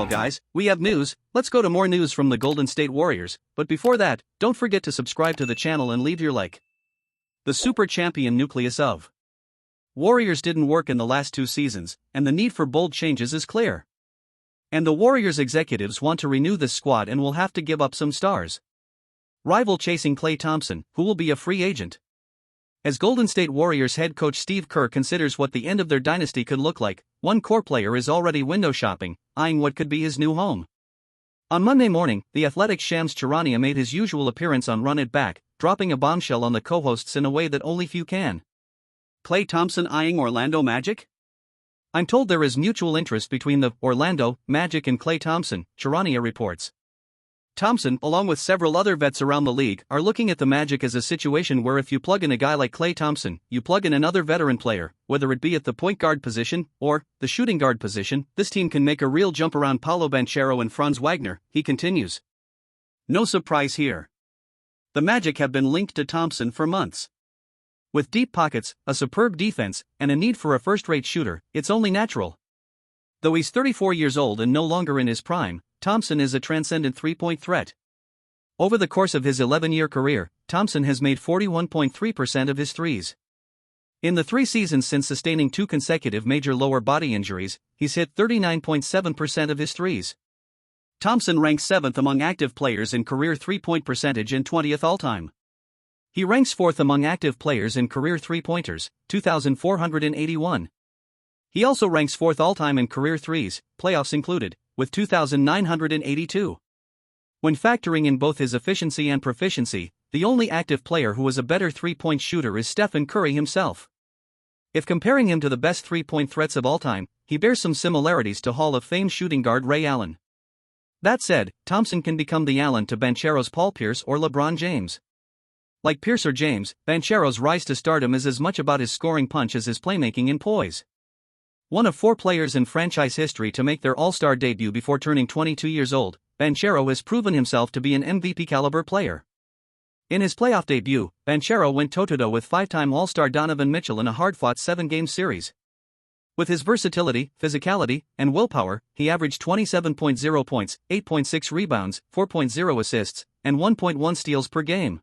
guys, we have news. Let's go to more news from the Golden State Warriors, but before that, don't forget to subscribe to the channel and leave your like. The super champion nucleus of Warriors didn't work in the last 2 seasons, and the need for bold changes is clear. And the Warriors executives want to renew this squad and will have to give up some stars. Rival chasing Klay Thompson, who will be a free agent. As Golden State Warriors head coach Steve Kerr considers what the end of their dynasty could look like, one core player is already window shopping, eyeing what could be his new home. On Monday morning, the Athletic's Shams Charania made his usual appearance on Run It Back, dropping a bombshell on the co-hosts in a way that only few can. Klay Thompson eyeing Orlando Magic? I'm told there is mutual interest between the Orlando Magic and Klay Thompson, Charania reports. Thompson, along with several other vets around the league, are looking at the Magic as a situation where if you plug in a guy like Klay Thompson, you plug in another veteran player, whether it be at the point guard position or the shooting guard position, this team can make a real jump around Paolo Banchero and Franz Wagner, he continues. No surprise here. The Magic have been linked to Thompson for months. With deep pockets, a superb defense, and a need for a first-rate shooter, it's only natural. Though he's 34 years old and no longer in his prime, Thompson is a transcendent three-point threat. Over the course of his 11-year career, Thompson has made 41.3% of his threes. In the 3 seasons since sustaining 2 consecutive major lower body injuries, he's hit 39.7% of his threes. Thompson ranks 7th among active players in career three-point percentage and 20th all-time. He ranks 4th among active players in career three-pointers, 2,481. He also ranks 4th all-time in career threes, playoffs included, with 2,982. When factoring in both his efficiency and proficiency, the only active player who is a better three-point shooter is Stephen Curry himself. If comparing him to the best three-point threats of all time, he bears some similarities to Hall of Fame shooting guard Ray Allen. That said, Thompson can become the Allen to Banchero's Paul Pierce or LeBron James. Like Pierce or James, Banchero's rise to stardom is as much about his scoring punch as his playmaking and poise. One of 4 players in franchise history to make their All-Star debut before turning 22 years old, Banchero has proven himself to be an MVP-caliber player. In his playoff debut, Banchero went toe-to-toe with 5-time All-Star Donovan Mitchell in a hard-fought 7-game series. With his versatility, physicality, and willpower, he averaged 27.0 points, 8.6 rebounds, 4.0 assists, and 1.1 steals per game.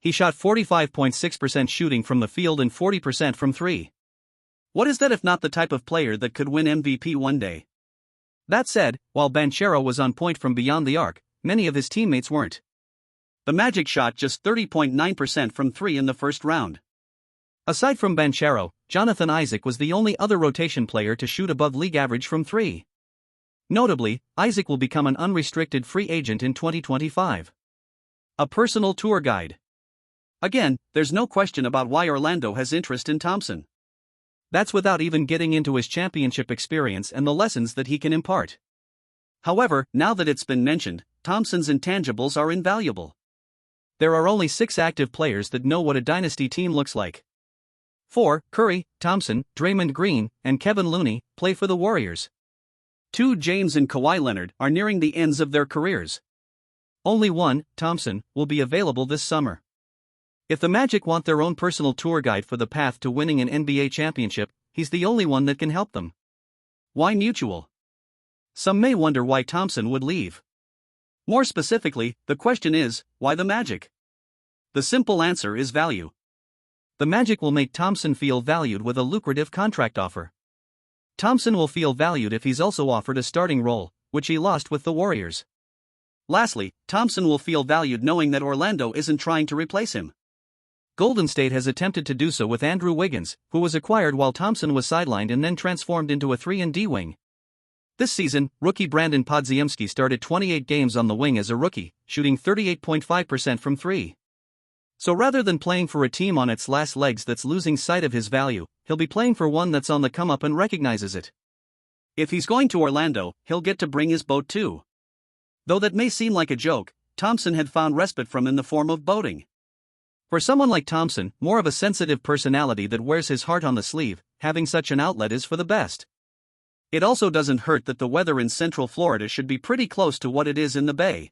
He shot 45.6% shooting from the field and 40% from 3. What is that if not the type of player that could win MVP one day? That said, while Banchero was on point from beyond the arc, many of his teammates weren't. The Magic shot just 30.9% from 3 in the first round. Aside from Banchero, Jonathan Isaac was the only other rotation player to shoot above league average from 3. Notably, Isaac will become an unrestricted free agent in 2025. A personal tour guide. Again, there's no question about why Orlando has interest in Thompson. That's without even getting into his championship experience and the lessons that he can impart. However, now that it's been mentioned, Thompson's intangibles are invaluable. There are only 6 active players that know what a dynasty team looks like. 4, Curry, Thompson, Draymond Green, and Kevin Looney, play for the Warriors. 2, James and Kawhi Leonard, are nearing the ends of their careers. Only 1, Thompson, will be available this summer. If the Magic want their own personal tour guide for the path to winning an NBA championship, he's the only one that can help them. Why mutual? Some may wonder why Thompson would leave. More specifically, the question is, why the Magic? The simple answer is value. The Magic will make Thompson feel valued with a lucrative contract offer. Thompson will feel valued if he's also offered a starting role, which he lost with the Warriors. Lastly, Thompson will feel valued knowing that Orlando isn't trying to replace him. Golden State has attempted to do so with Andrew Wiggins, who was acquired while Thompson was sidelined and then transformed into a 3-and-D wing. This season, rookie Brandon Podziemski started 28 games on the wing as a rookie, shooting 38.5% from 3. So rather than playing for a team on its last legs that's losing sight of his value, he'll be playing for one that's on the come-up and recognizes it. If he's going to Orlando, he'll get to bring his boat too. Though that may seem like a joke, Thompson had found respite from in the form of boating. For someone like Thompson, more of a sensitive personality that wears his heart on the sleeve, having such an outlet is for the best. It also doesn't hurt that the weather in Central Florida should be pretty close to what it is in the Bay.